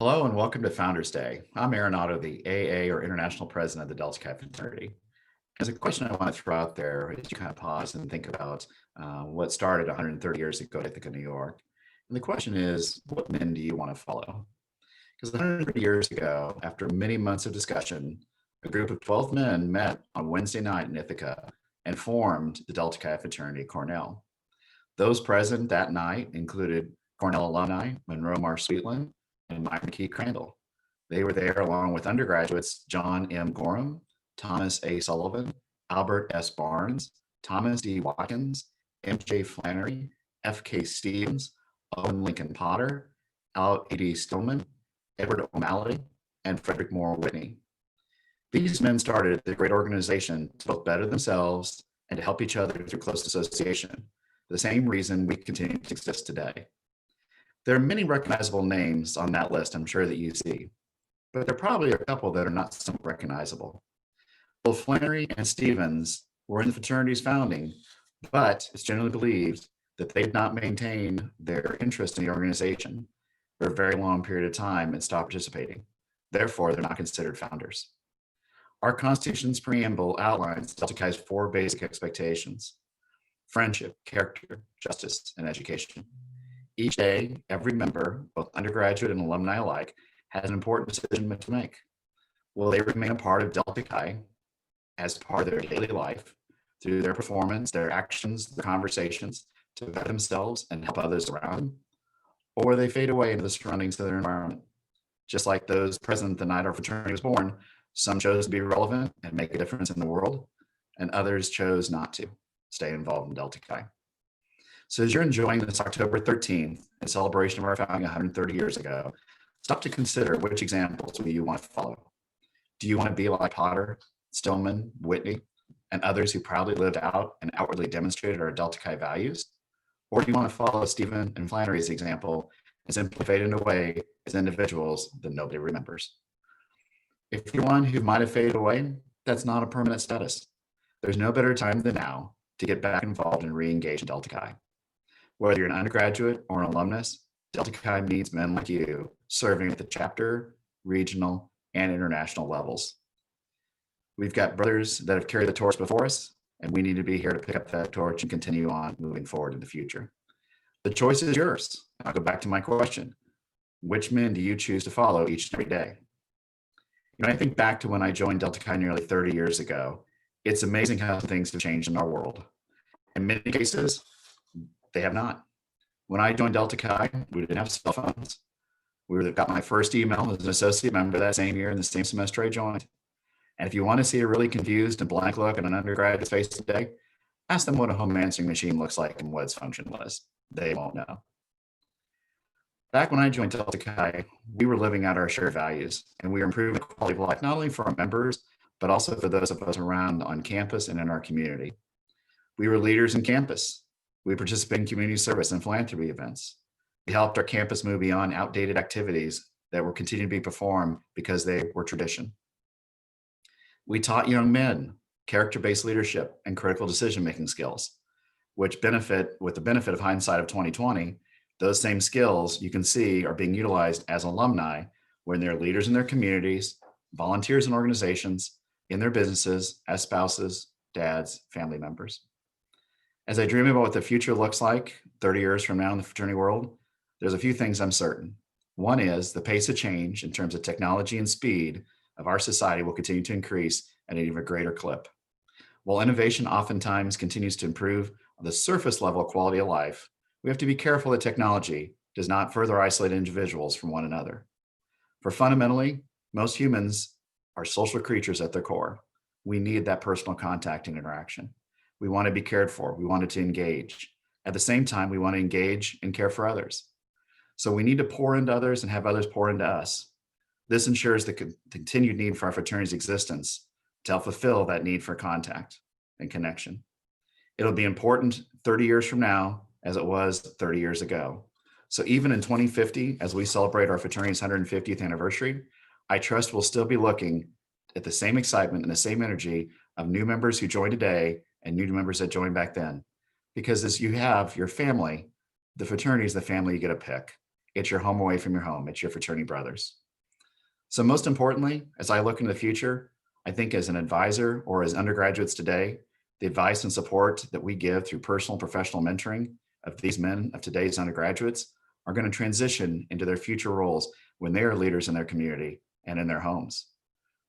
Hello and welcome to Founders Day. I'm Aaron Otto, the AA or International President of the Delta Chi Fraternity. As a question I want to throw out there is you kind of pause and think about what started 130 years ago, I think, in New York. And the question is, what men do you want to follow? Because 130 years ago, after many months of discussion, a group of 12 men met on Wednesday night in Ithaca and formed the Delta Chi Fraternity Cornell. Those present that night included Cornell alumni Monroe Marsh Sweetland and Myron Key Crandall. They were there along with undergraduates John M. Gorham, Thomas A. Sullivan, Albert S. Barnes, Thomas D. Watkins, M.J. Flannery, F.K. Stevens, Owen Lincoln Potter, Al E.D. Stillman, Edward O'Malley, and Frederick Moore Whitney. These men started the great organization to both better themselves and to help each other through close association, the same reason we continue to exist today. There are many recognizable names on that list, I'm sure that you see, but there are probably a couple that are not somewhat recognizable. Both Flannery and Stevens were in the fraternity's founding, but it's generally believed that they did not maintain their interest in the organization for a very long period of time and stopped participating. Therefore, they're not considered founders. Our Constitution's preamble outlines Delta Chi's four basic expectations: friendship, character, justice, and education. Each day, every member, both undergraduate and alumni alike, has an important decision to make. Will they remain a part of Delta Chi as part of their daily life through their performance, their actions, their conversations to better themselves and help others around them? Or will they fade away into the surroundings of their environment? Just like those present the night our fraternity was born, some chose to be relevant and make a difference in the world, and others chose not to stay involved in Delta Chi. So as you're enjoying this October 13th in celebration of our founding 130 years ago, stop to consider which examples do you want to follow. Do you want to be like Potter, Stillman, Whitney, and others who proudly lived out and outwardly demonstrated our Delta Chi values? Or do you want to follow Stephen and Flannery's example and simply fade away as individuals that nobody remembers? If you're one who might have faded away, that's not a permanent status. There's no better time than now to get back involved and re-engage in Delta Chi. Whether you're an undergraduate or an alumnus, Delta Chi needs men like you serving at the chapter, regional, and international levels. We've got brothers that have carried the torch before us, and we need to be here to pick up that torch and continue on moving forward in the future. The choice is yours. I'll go back to my question. Which men do you choose to follow each and every day? I think back to when I joined Delta Chi nearly 30 years ago. It's amazing how things have changed in our world. In many cases, they have not. When I joined Delta Chi, we didn't have cell phones. Got my first email as an associate member that same year in the same semester I joined. And if you want to see a really confused and blank look on an undergraduate's face today, ask them what a home answering machine looks like and what its function was. They won't know. Back when I joined Delta Chi, we were living out our shared values, and we were improving the quality of life, not only for our members, but also for those of us around on campus and in our community. We were leaders in campus. We participated in community service and philanthropy events. We helped our campus move beyond outdated activities that were continuing to be performed because they were tradition. We taught young men character-based leadership and critical decision-making skills, which with the benefit of hindsight of 2020, those same skills you can see are being utilized as alumni when they're leaders in their communities, volunteers in organizations, in their businesses, as spouses, dads, family members. As I dream about what the future looks like 30 years from now in the fraternity world, there's a few things I'm certain. One is the pace of change in terms of technology and speed of our society will continue to increase at an even greater clip. While innovation oftentimes continues to improve the surface level quality of life, we have to be careful that technology does not further isolate individuals from one another. For fundamentally, most humans are social creatures at their core. We need that personal contact and interaction. We want to be cared for. We want to engage. At the same time, we want to engage and care for others. So we need to pour into others and have others pour into us. This ensures the continued need for our fraternity's existence to help fulfill that need for contact and connection. It'll be important 30 years from now as it was 30 years ago. So even in 2050, as we celebrate our fraternity's 150th anniversary, I trust we'll still be looking at the same excitement and the same energy of new members who join today and new members that joined back then. Because as you have your family, the fraternity is the family you get to pick. It's your home away from your home. It's your fraternity brothers. So most importantly, as I look into the future, I think as an advisor or as undergraduates today, the advice and support that we give through personal professional mentoring of these men of today's undergraduates are going to transition into their future roles when they are leaders in their community and in their homes.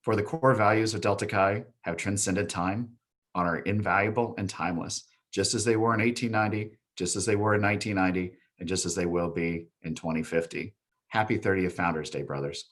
For the core values of Delta Chi have transcended time, are invaluable and timeless, just as they were in 1890, just as they were in 1990, and just as they will be in 2050. Happy 30th Founders Day, brothers.